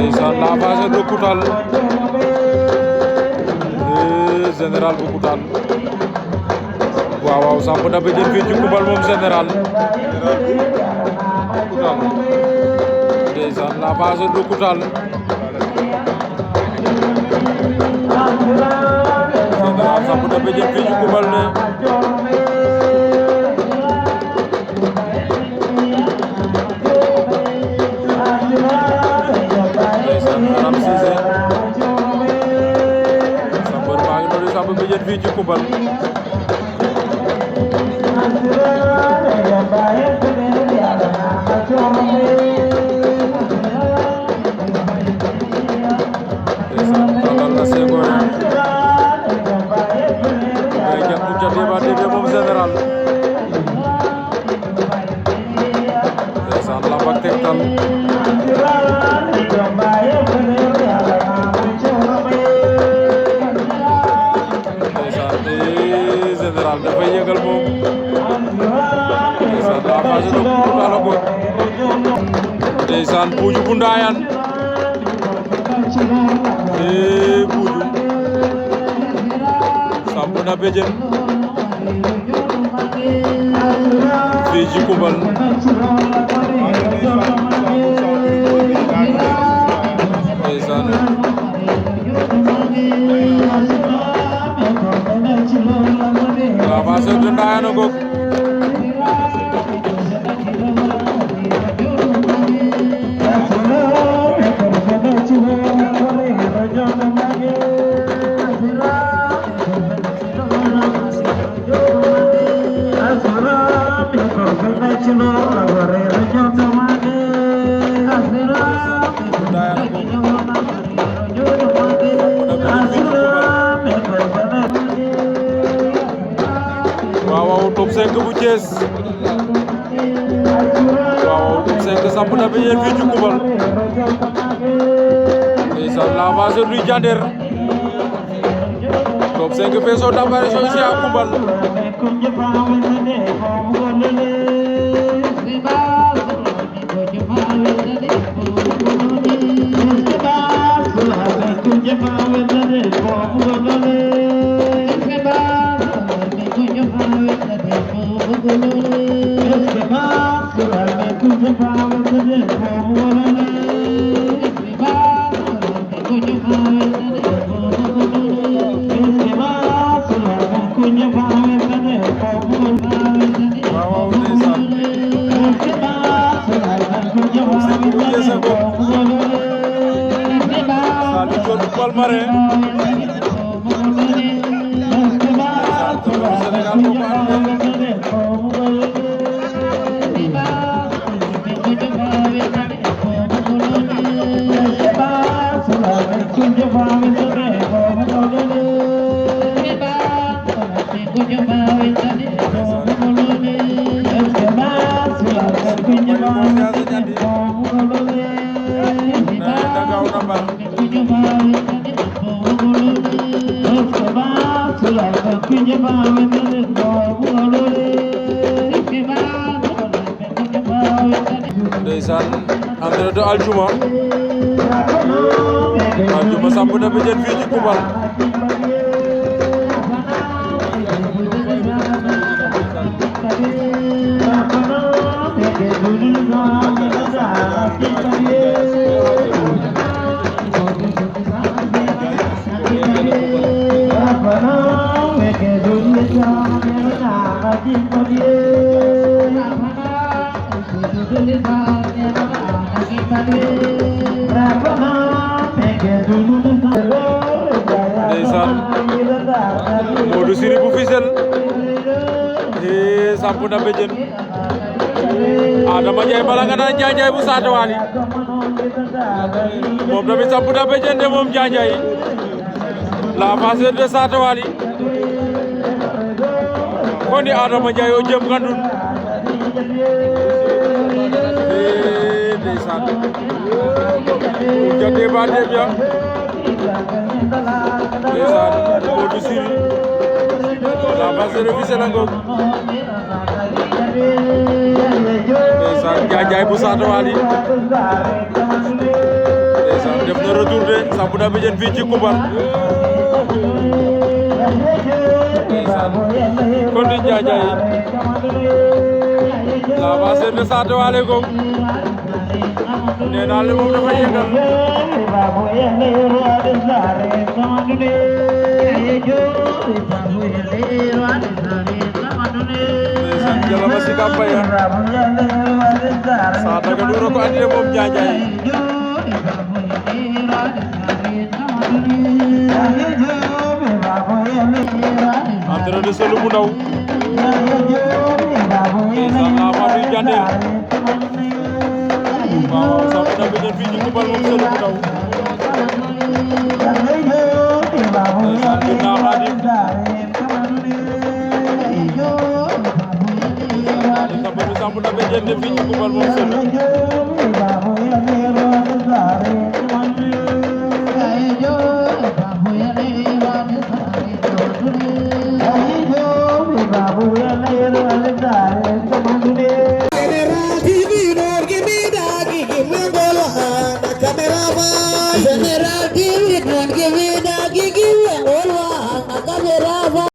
ndeysaan la phase de Koutal général bu Koutal waaw waaw samp na béjjën fii ci Koumbaal moom général Koutal ndeysaan la phase de Koutal général samp na béjjën fii ci Koumbaal ne samp béjjën fii ci Koumbaal talal na Senghor ngay jàpp ca débat débat moom général ndeysaan lamb ak tegtal général dafay yëgal moom ndeysaan la phase de Koutal a góor ndeysaan Buuju bu Ndaayaan Buuju samp na béjjën fii ci Koumbaal ndeysaan la phase de Ndaayaan a góor waaw top 5 bu Thiès waaw top 5 samp na béjjën fii ci Koumbaal ndeysaan la phase du Diender top 5 fait son apparition ici à Koumbaal Palmarin ndeysaan entrée de aljuma samp na béjjën fii ci Koumbaal ndeysaan Modou Siri bu Fissel samp na béjjën Adama Ndiaye bala nga naan Njaay bu Saatawaali moom tamit samp na béjjën de moom Njaay la phase de Saatawaali koni Adama Ndiaye o jem ngandun ndeysaan jate ba debia ndeysaan Modou Siri la phase de Fissel a ngoog ndeysaan Njaay bu Saatawaali ndeysaan sampu na béjjën fii ci Koumbar kon di Njaajay la base de Sadio aleykum nee naa leen moom dafa yëngal ndeysaan jalaba si kampaya saa daga duro ko andi moom Njaajay entre de selu bu ndaw ndeysaan la Amadou Diané waaw samp na béjjën fii ci Koumbar moom selu bu ndaw ndeysaan jur naa Xaadim samp na béjjën ne fii ci Koumbar moom selu General TV